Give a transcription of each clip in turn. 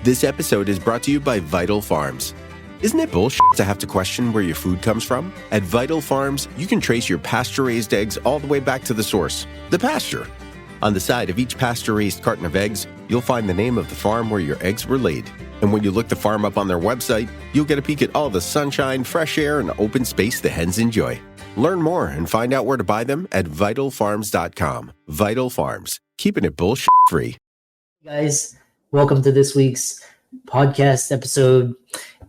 This episode is brought to you by Vital Farms. Isn't it bullshit to have to question where your food comes from? At Vital Farms, you can trace your pasture-raised eggs all the way back to the source, the pasture. On the side of each pasture-raised carton of eggs, you'll find the name of the farm where your eggs were laid. And when you look the farm up on their website, you'll get a peek at all the sunshine, fresh air, and open space the hens enjoy. Learn more and find out where to buy them at vitalfarms.com. Vital Farms, keeping it bullshit-free. Hey guys, welcome to this week's podcast episode.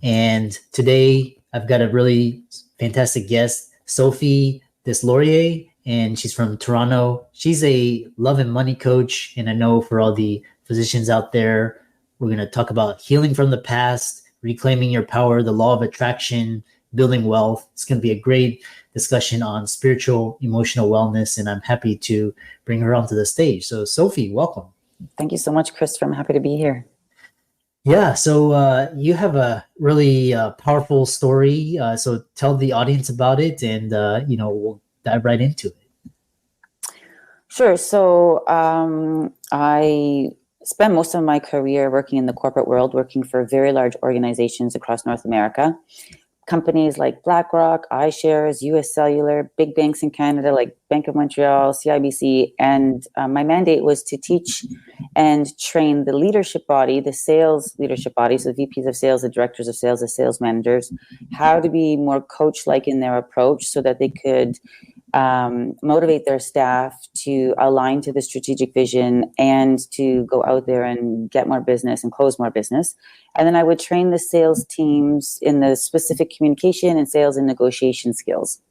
And today I've got a really fantastic guest, Sophie Deslauriers, and she's from Toronto. She's a love and money coach. And I know for all the physicians out there, we're going to talk about healing from the past, reclaiming your power, the law of attraction, building wealth. It's going to be a great discussion on spiritual, emotional wellness. And I'm happy to bring her onto the stage. So Sophie, welcome. Thank you so much, Christopher. I'm happy to be here. Yeah, so you have a really powerful story. So tell the audience about it, and we'll dive right into it. Sure. So I spent most of my career working in the corporate world, working for very large organizations across North America. Companies like BlackRock, iShares, US Cellular, big banks in Canada like Bank of Montreal, CIBC. And my mandate was to teach and train the leadership body, the sales leadership body, so the VPs of sales, the directors of sales, the sales managers, how to be more coach-like in their approach so that they could motivate their staff to align to the strategic vision and to go out there and get more business and close more business. And then I would train the sales teams in the specific communication and sales and negotiation skills.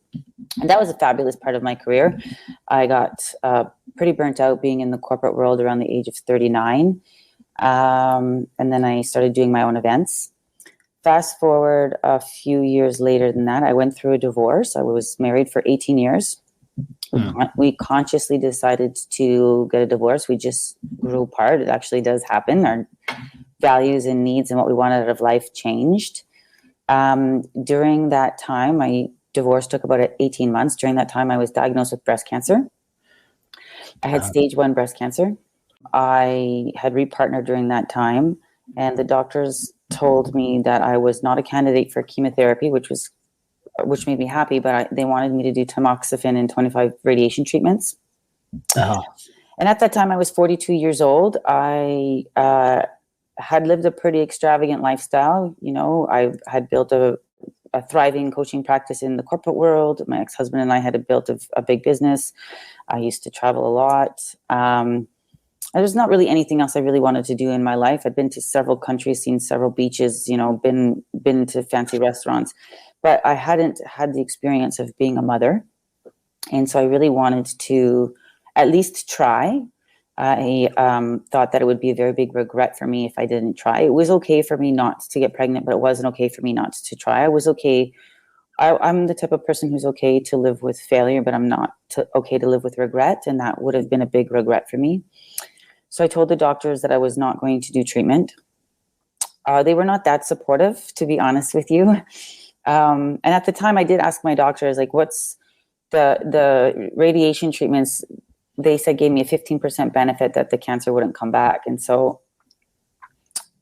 And that was a fabulous part of my career. I got pretty burnt out being in the corporate world around the age of 39. And then I started doing my own events. Fast forward a few years later than that, I went through a divorce. I was married for 18 years. We consciously decided to get a divorce. We just grew apart. It actually does happen. Our values and needs and what we wanted out of life changed. During that time, my divorce took about 18 months. During that time, I was diagnosed with breast cancer. I had stage 1 breast cancer. I had repartnered during that time, and the doctors told me that I was not a candidate for chemotherapy, which made me happy, but they wanted me to do tamoxifen and 25 radiation treatments. And at that time, I was 42 years old. I had lived a pretty extravagant lifestyle. You know, I had built a thriving coaching practice in the corporate world. My ex-husband and I had built a big business. I used to travel a lot. There's not really anything else I really wanted to do in my life. I'd been to several countries, seen several beaches, been to fancy restaurants, but I hadn't had the experience of being a mother. And so I really wanted to at least try. I thought that it would be a very big regret for me if I didn't try. It was okay for me not to get pregnant, but it wasn't okay for me not to try. I was okay. I'm the type of person who's okay to live with failure, but I'm not okay to live with regret. And that would have been a big regret for me. So I told the doctors that I was not going to do treatment. They were not that supportive, to be honest with you. And at the time I did ask my doctors, like, what's the radiation treatments? They said gave me a 15% benefit that the cancer wouldn't come back. And so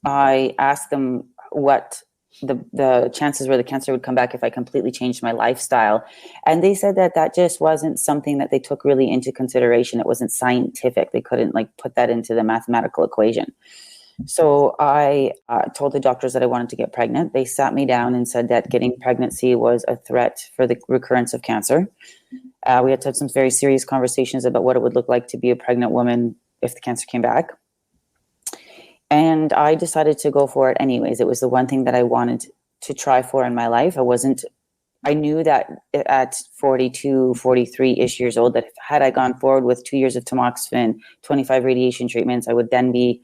I asked them what the chances were the cancer would come back if I completely changed my lifestyle. And they said that just wasn't something that they took really into consideration. It wasn't scientific. They couldn't put that into the mathematical equation. So I told the doctors that I wanted to get pregnant. They sat me down and said that getting pregnancy was a threat for the recurrence of cancer. We had to have some very serious conversations about what it would look like to be a pregnant woman if the cancer came back. And I decided to go for it anyways. It was the one thing that I wanted to try for in my life. I knew that at 42, 43-ish years old, that had I gone forward with 2 years of tamoxifen, 25 radiation treatments, I would then be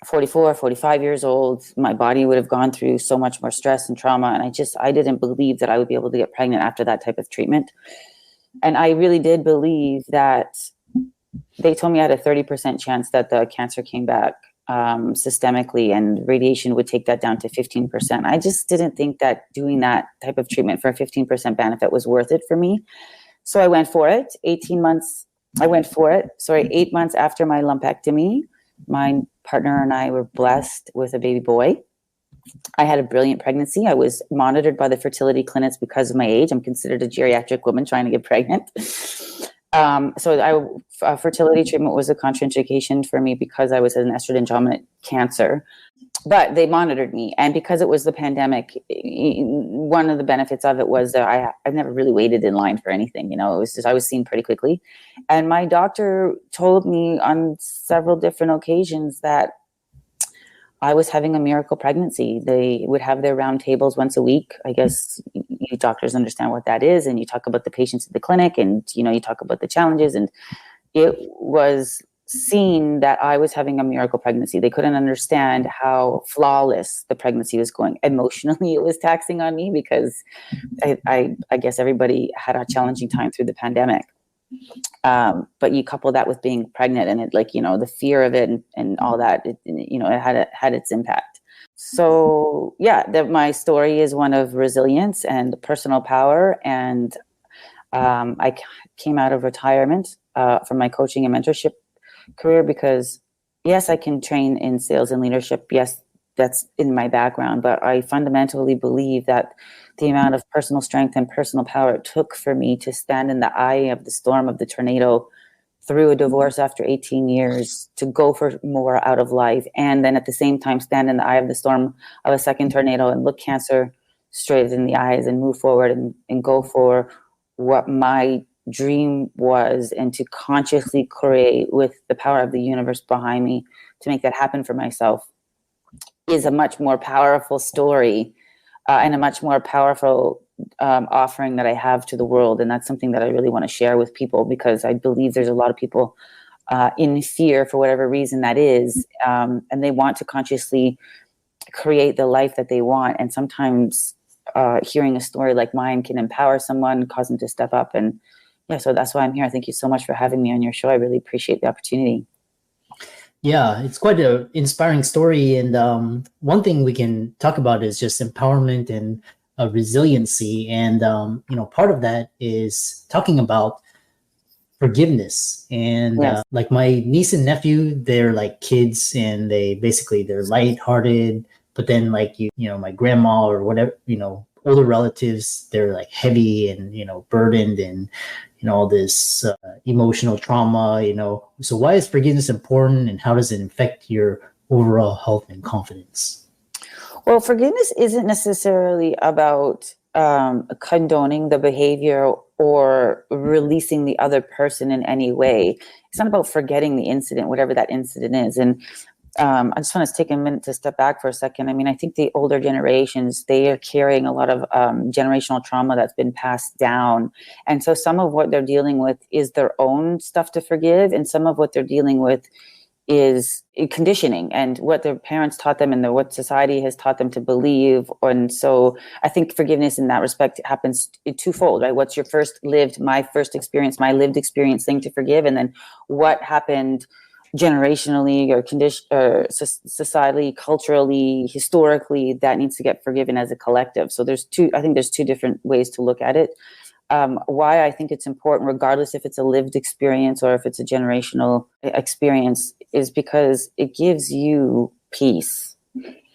44, 45 years old. My body would have gone through so much more stress and trauma. And I didn't believe that I would be able to get pregnant after that type of treatment. And I really did believe that they told me I had a 30% chance that the cancer came back systemically, and radiation would take that down to 15%. I just didn't think that doing that type of treatment for a 15% benefit was worth it for me. So I went for it. 8 months after my lumpectomy, My partner and I were blessed with a baby boy. I had a brilliant pregnancy. I was monitored by the fertility clinics because of my age. I'm considered a geriatric woman trying to get pregnant. Fertility treatment was a contraindication for me because I was an estrogen dominant cancer. But they monitored me. And because it was the pandemic, one of the benefits of it was that I've never really waited in line for anything. It was just, I was seen pretty quickly. And my doctor told me on several different occasions that I was having a miracle pregnancy. They would have their round tables once a week. I guess you doctors understand what that is. And you talk about the patients at the clinic and, you talk about the challenges. And it was seen that I was having a miracle pregnancy. They couldn't understand how flawless the pregnancy was going. Emotionally, it was taxing on me because I guess everybody had a challenging time through the pandemic. But you couple that with being pregnant and it, the fear of it and all that, it had its impact. So yeah, my story is one of resilience and personal power. And I came out of retirement from my coaching and mentorship career because yes, I can train in sales and leadership. Yes, that's in my background, but I fundamentally believe that the amount of personal strength and personal power it took for me to stand in the eye of the storm of the tornado through a divorce after 18 years to go for more out of life. And then at the same time, stand in the eye of the storm of a second tornado and look cancer straight in the eyes and move forward and go for what my dream was, and to consciously create with the power of the universe behind me to make that happen for myself is a much more powerful story and a much more powerful offering that I have to the world. And that's something that I really want to share with people because I believe there's a lot of people in fear for whatever reason that is, and they want to consciously create the life that they want. And sometimes hearing a story like mine can empower someone, cause them to step up. And yeah, so that's why I'm here. Thank you so much for having me on your show. I really appreciate the opportunity. Yeah, it's quite an inspiring story. And one thing we can talk about is just empowerment and resiliency. And, part of that is talking about forgiveness. And Yes. like my niece and nephew, they're like kids and they're lighthearted. But then my grandma or whatever, older relatives, they're like heavy and, burdened and, all this emotional trauma, So why is forgiveness important and how does it affect your overall health and confidence? Well, forgiveness isn't necessarily about condoning the behavior or releasing the other person in any way. It's not about forgetting the incident, whatever that incident is. And I just want to take a minute to step back for a second. I mean, I think the older generations, they are carrying a lot of generational trauma that's been passed down. And so some of what they're dealing with is their own stuff to forgive. And some of what they're dealing with is conditioning and what their parents taught them and what society has taught them to believe. And so I think forgiveness in that respect happens twofold, right? What's your my lived experience thing to forgive? And then what happened generationally or societally, culturally, historically, that needs to get forgiven as a collective. So there's two different ways to look at it. Why I think it's important, regardless if it's a lived experience or if it's a generational experience, is because it gives you peace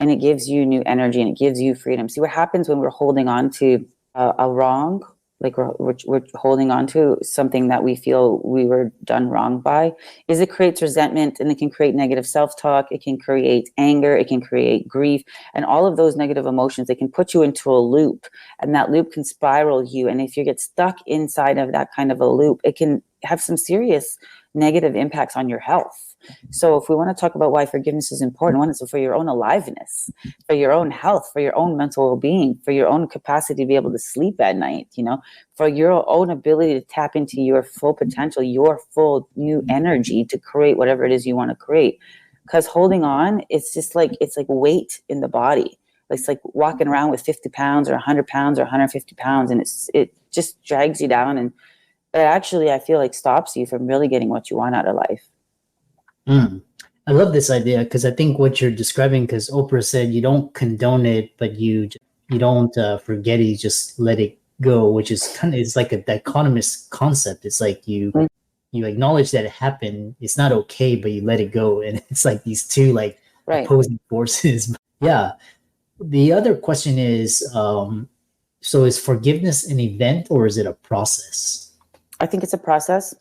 and it gives you new energy and it gives you freedom. See what happens when we're holding on to a wrong, like we're holding on to something that we feel we were done wrong by, is it creates resentment and it can create negative self-talk. It can create anger. It can create grief. And all of those negative emotions, they can put you into a loop, and that loop can spiral you. And if you get stuck inside of that kind of a loop, it can have some serious negative impacts on your health. So if we want to talk about why forgiveness is important, one is for your own aliveness, for your own health, for your own mental well-being, for your own capacity to be able to sleep at night, for your own ability to tap into your full potential, your full new energy to create whatever it is you want to create. Because holding on, it's like weight in the body. It's like walking around with 50 pounds or 100 pounds or 150 pounds, and it just drags you down, and it actually, I feel like, stops you from really getting what you want out of life. I love this idea because I think what you're describing, because Oprah said you don't condone it, but you don't forget it, you just let it go, which is it's like a dichotomous concept. It's like you you acknowledge that it happened. It's not okay, but you let it go. And it's like these two like opposing forces. Yeah. The other question is, so is forgiveness an event or is it a process? I think it's a process.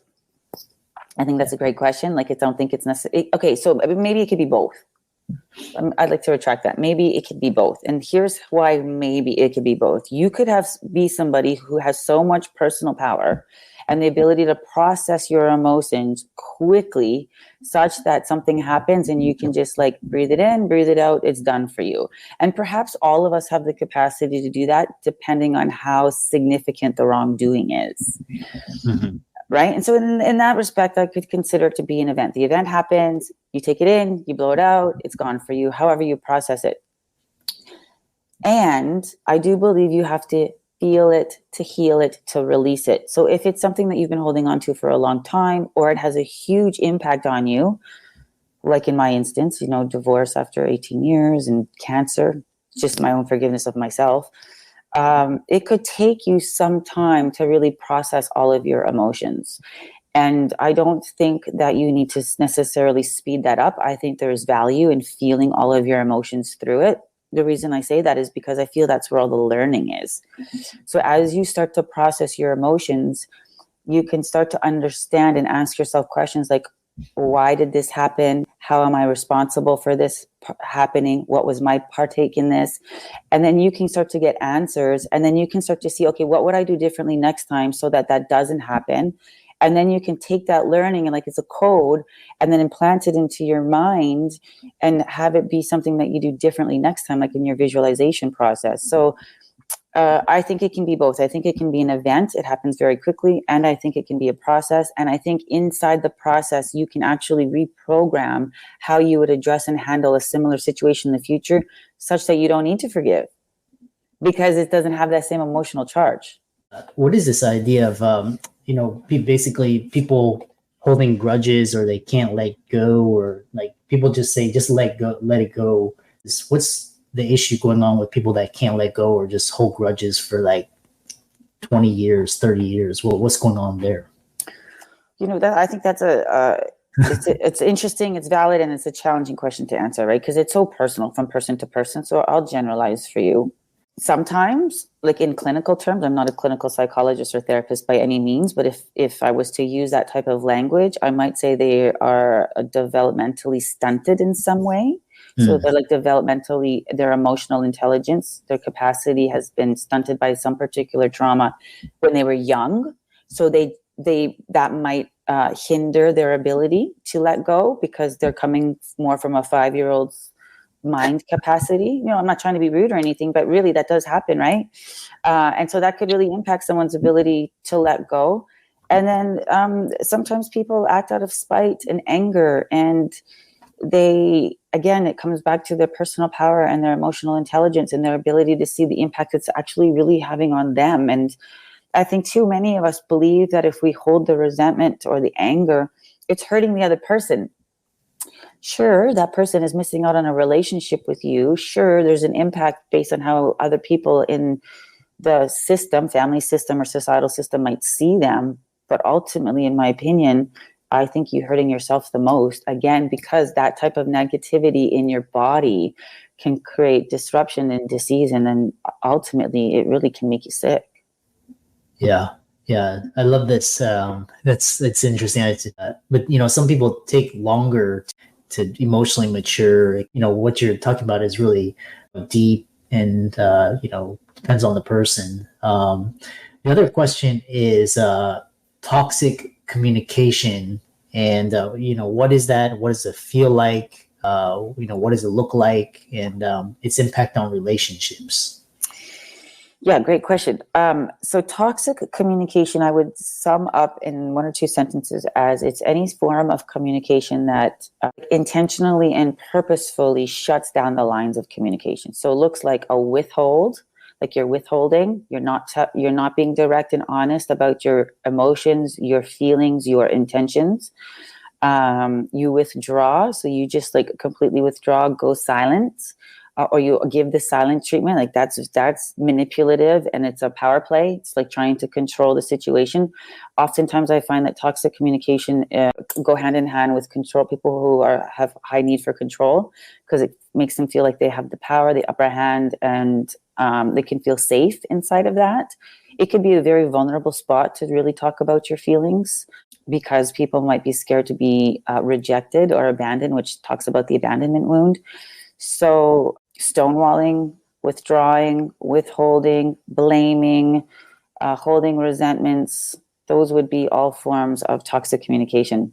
I think that's a great question. Like, I don't think it's necessary. Okay, so maybe it could be both. I'd like to retract that. Maybe it could be both. And here's why maybe it could be both. You could be somebody who has so much personal power and the ability to process your emotions quickly such that something happens and you can just like breathe it in, breathe it out. It's done for you. And perhaps all of us have the capacity to do that depending on how significant the wrongdoing is. Mm-hmm. Right. And so in that respect, I could consider it to be an event. The event happens, you take it in, you blow it out, it's gone for you, however you process it. And I do believe you have to feel it, to heal it, to release it. So if it's something that you've been holding on to for a long time, or it has a huge impact on you, like in my instance, divorce after 18 years and cancer, just my own forgiveness of myself. It could take you some time to really process all of your emotions. And I don't think that you need to necessarily speed that up. I think there's value in feeling all of your emotions through it. The reason I say that is because I feel that's where all the learning is. So as you start to process your emotions, you can start to understand and ask yourself questions like, why did this happen? How am I responsible for this happening? What was my partake in this? And then you can start to get answers. And then you can start to see, okay, what would I do differently next time so that that doesn't happen? And then you can take that learning and like it's a code and then implant it into your mind and have it be something that you do differently next time, like in your visualization process. So I think it can be both. I think it can be an event. It happens very quickly. And I think it can be a process. And I think inside the process, you can actually reprogram how you would address and handle a similar situation in the future, such that you don't need to forgive because it doesn't have that same emotional charge. What is this idea of, basically people holding grudges or they can't let go, or like people just say, just let it go. What's the issue going on with people that can't let go or just hold grudges for like 20 years, 30 years? Well, what's going on there? That I think that's it's interesting, it's valid, and it's a challenging question to answer, right? Because it's so personal from person to person. So I'll generalize for you. Sometimes, like in clinical terms, I'm not a clinical psychologist or therapist by any means, but if I was to use that type of language, I might say they are developmentally stunted in some way. So they're like developmentally, their emotional intelligence, their capacity has been stunted by some particular trauma when they were young. So that might hinder their ability to let go because they're coming more from a 5-year-old's mind capacity. I'm not trying to be rude or anything, but really that does happen, right? And so that could really impact someone's ability to let go. And then sometimes people act out of spite and anger, and it comes back to their personal power and their emotional intelligence and their ability to see the impact it's actually really having on them. And I think too many of us believe that if we hold the resentment or the anger, it's hurting the other person. Sure, that person is missing out on a relationship with you. Sure, there's an impact based on how other people in the system, family system or societal system might see them. But ultimately, in my opinion, I think you're hurting yourself the most, again, because that type of negativity in your body can create disruption and disease. And then ultimately, it really can make you sick. Yeah. I love this. It's interesting. But, some people take longer to emotionally mature. What you're talking about is really deep and, depends on the person. The other question is toxic communication. And, what is that? What does it feel like? What does it look like? And its impact on relationships. Yeah, great question. So toxic communication, I would sum up in 1 or 2 sentences as it's any form of communication that intentionally and purposefully shuts down the lines of communication. So it looks like a withhold, like you're withholding, you're not being direct and honest about your emotions, your feelings, your intentions. You withdraw, so you just like completely withdraw, go silent. or you give the silent treatment, like that's manipulative and it's a power play. It's like trying to control the situation. Oftentimes I find that toxic communication go hand in hand with control. People who have high need for control, because it makes them feel like they have the power, the upper hand, and they can feel safe inside of that. It could be a very vulnerable spot to really talk about your feelings, because people might be scared to be rejected or abandoned, which talks about the abandonment wound. So stonewalling, withdrawing, withholding, blaming, holding resentments, those would be all forms of toxic communication.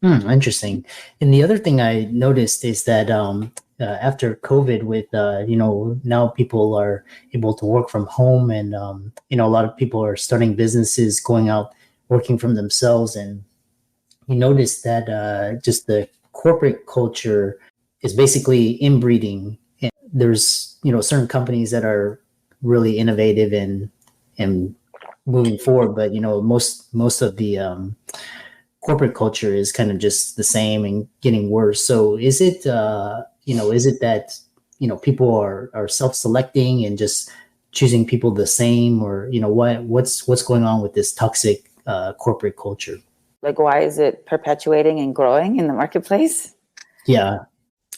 Interesting. And the other thing I noticed is that after COVID, with now people are able to work from home, and a lot of people are starting businesses, going out, working from themselves, and you notice that just the corporate culture is basically inbreeding. And there's certain companies that are really innovative and moving forward, but most of the corporate culture is kind of just the same and getting worse. So is it that people are self-selecting and just choosing people the same, or what's going on with this toxic corporate culture? Like, why is it perpetuating and growing in the marketplace? Yeah.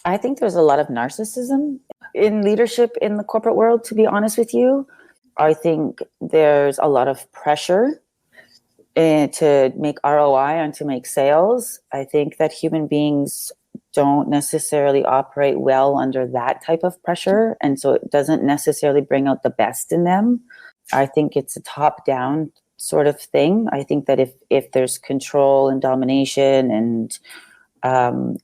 I think there's a lot of narcissism in leadership in the corporate world, to be honest with you. I think there's a lot of pressure to make ROI and to make sales. I think that human beings don't necessarily operate well under that type of pressure, and so it doesn't necessarily bring out the best in them. I think it's a top-down sort of thing. I think that if there's control and domination and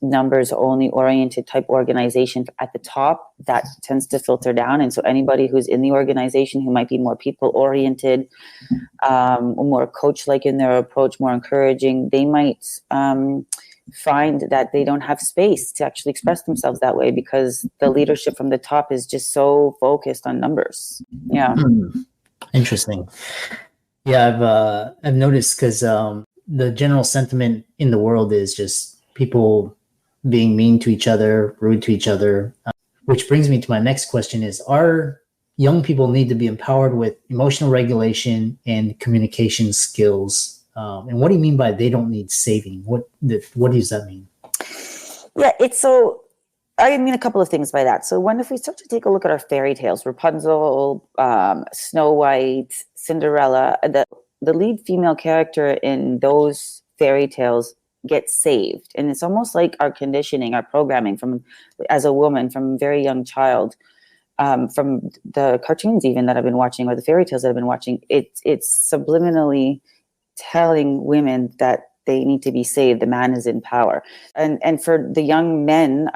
numbers only oriented type organization at the top, that tends to filter down. And so anybody who's in the organization who might be more people oriented, more coach like in their approach, more encouraging, they might find that they don't have space to actually express themselves that way, because the leadership from the top is just so focused on numbers. Yeah. Interesting. Yeah, I've noticed, because the general sentiment in the world is just people being mean to each other, rude to each other, which brings me to my next question: is, are young people need to be empowered with emotional regulation and communication skills? And what do you mean by they don't need saving? What does that mean? Yeah, I mean a couple of things by that. So if we start to take a look at our fairy tales, Rapunzel, Snow White, Cinderella, the lead female character in those fairy tales gets saved. And it's almost like our conditioning, our programming as a woman from a very young child, from the cartoons even that I've been watching, or the fairy tales that I've been watching, it's subliminally telling women that they need to be saved. The man is in power. And for the young men,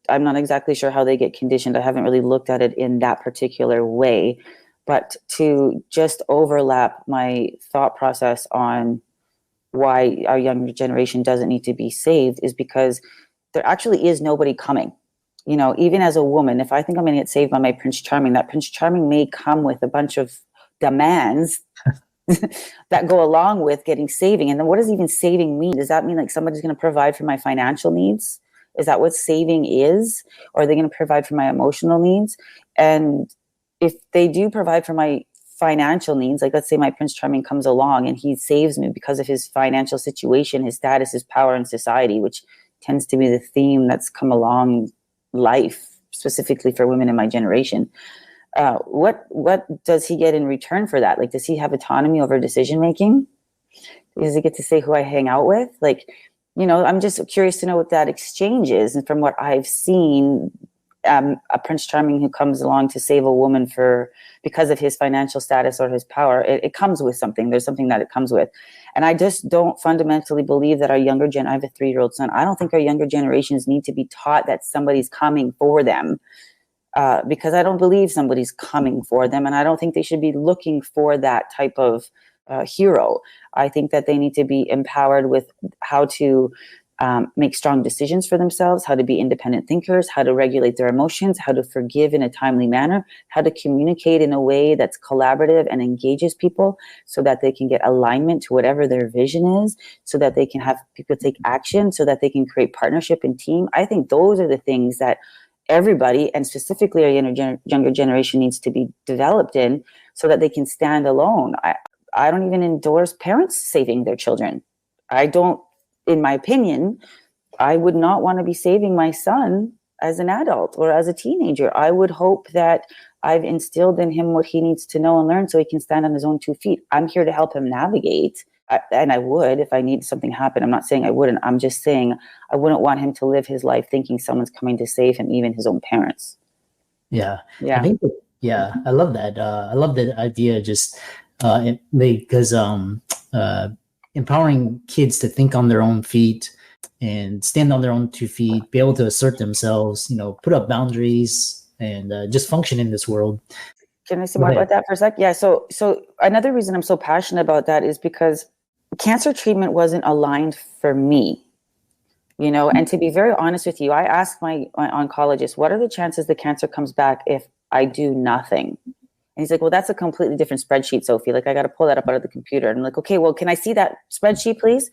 I'm not exactly sure how they get conditioned. I haven't really looked at it in that particular way, but to just overlap my thought process on why our younger generation doesn't need to be saved is because there actually is nobody coming. Even as a woman, if I think I'm going to get saved by my Prince Charming, that Prince Charming may come with a bunch of demands that go along with getting saving. And then what does even saving mean? Does that mean like somebody's going to provide for my financial needs? Is that what saving is? Or are they going to provide for my emotional needs? And if they do provide for my financial needs, like let's say my Prince Charming comes along and he saves me because of his financial situation, his status, his power in society, which tends to be the theme that's come along life, specifically for women in my generation. What does he get in return for that? Like, does he have autonomy over decision making? Does he get to say who I hang out with? Like, I'm just curious to know what that exchange is. And from what I've seen, a Prince Charming who comes along to save a woman because of his financial status or his power, it comes with something. There's something that it comes with. And I just don't fundamentally believe that I have a 3-year-old son. I don't think our younger generations need to be taught that somebody's coming for them, because I don't believe somebody's coming for them. And I don't think they should be looking for that type of hero. I think that they need to be empowered with how to make strong decisions for themselves, how to be independent thinkers, how to regulate their emotions, how to forgive in a timely manner, how to communicate in a way that's collaborative and engages people so that they can get alignment to whatever their vision is, so that they can have people take action, so that they can create partnership and team. I think those are the things that everybody, and specifically our younger generation, needs to be developed in so that they can stand alone. I don't even endorse parents saving their children. I don't, in my opinion, I would not want to be saving my son as an adult or as a teenager. I would hope that I've instilled in him what he needs to know and learn so he can stand on his own 2 feet. I'm here to help him navigate. And I would, if I need something happen. I'm not saying I wouldn't. I'm just saying I wouldn't want him to live his life thinking someone's coming to save him, even his own parents. Yeah. Yeah. I love that. I love that idea, just because empowering kids to think on their own feet and stand on their own 2 feet, be able to assert themselves, put up boundaries and just function in this world. Can I say more about that for a sec? Yeah. So another reason I'm so passionate about that is because cancer treatment wasn't aligned for me, and to be very honest with you, I asked my oncologist, what are the chances the cancer comes back if I do nothing? And he's like, well, that's a completely different spreadsheet, Sophie. Like, I got to pull that up out of the computer. And I'm like, okay, well, can I see that spreadsheet, please?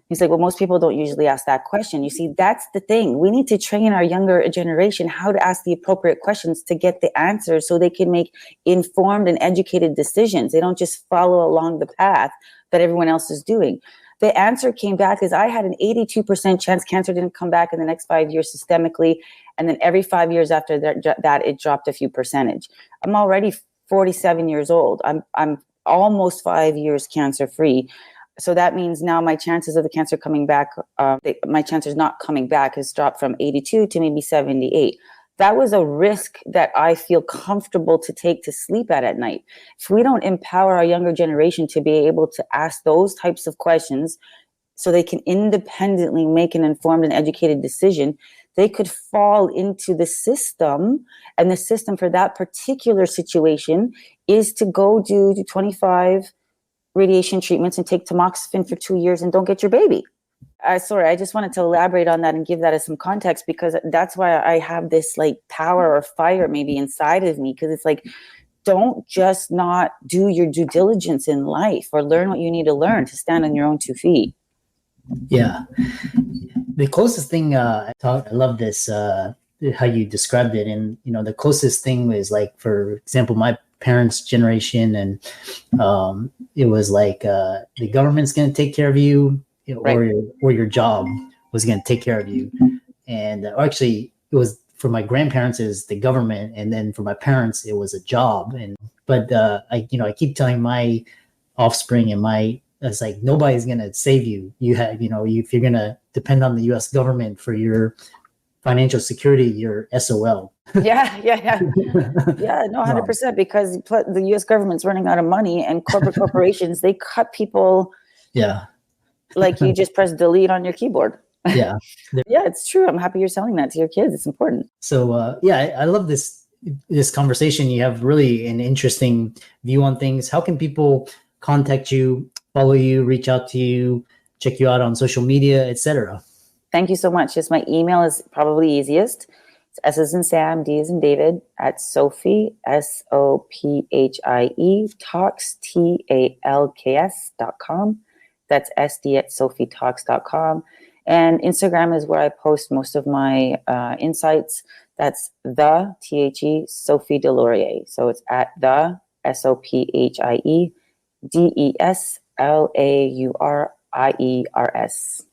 He's like, well, most people don't usually ask that question. You see, that's the thing. We need to train our younger generation how to ask the appropriate questions to get the answers so they can make informed and educated decisions. They don't just follow along the path that everyone else is doing. The answer came back as I had an 82% chance cancer didn't come back in the next 5 years systemically. And then every 5 years after that it dropped a few percentage. I'm already 47 years old. I'm almost 5 years cancer free. So that means now my chances of the cancer coming back, my chances not coming back has dropped from 82 to maybe 78. That was a risk that I feel comfortable to take to sleep at night. If we don't empower our younger generation to be able to ask those types of questions so they can independently make an informed and educated decision, they could fall into the system. And the system for that particular situation is to go do 25 radiation treatments and take tamoxifen for 2 years and don't get your baby. Sorry, I just wanted to elaborate on that and give that as some context, because that's why I have this like power or fire maybe inside of me, because it's like, don't just not do your due diligence in life or learn what you need to learn to stand on your own 2 feet. Yeah. The closest thing I love this, how you described it. And, the closest thing is like, for example, my parents' generation, and it was like the government's going to take care of you, right, or your job was going to take care of you. And actually, it was for my grandparents is the government, and then for my parents it was a job. But I keep telling my offspring and it's like, nobody's going to save you. You have, if you're going to depend on the U.S. government for your financial security, you're SOL. Yeah, no, 100%, because the U.S. government's running out of money, and corporations, they cut people. Yeah. Like you just press delete on your keyboard. Yeah. Yeah, it's true. I'm happy you're selling that to your kids. It's important. So, I love this conversation. You have really an interesting view on things. How can people contact you, follow you, reach out to you, check you out on social media, etc.? Thank you so much. Just my email is probably easiest. It's S as in Sam, D as in David, at Sophie, SOPHIE, talks, TALKS.com. That's SD@sophietalks.com. And Instagram is where I post most of my insights. That's THE Sophie Deslauriers. So it's at the SOPHIE DESLAURIERS.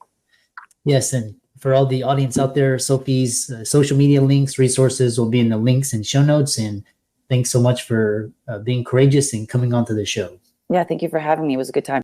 Yes, and for all the audience out there, Sophie's social media links, resources will be in the links and show notes. And thanks so much for being courageous and coming onto the show. Yeah, thank you for having me. It was a good time.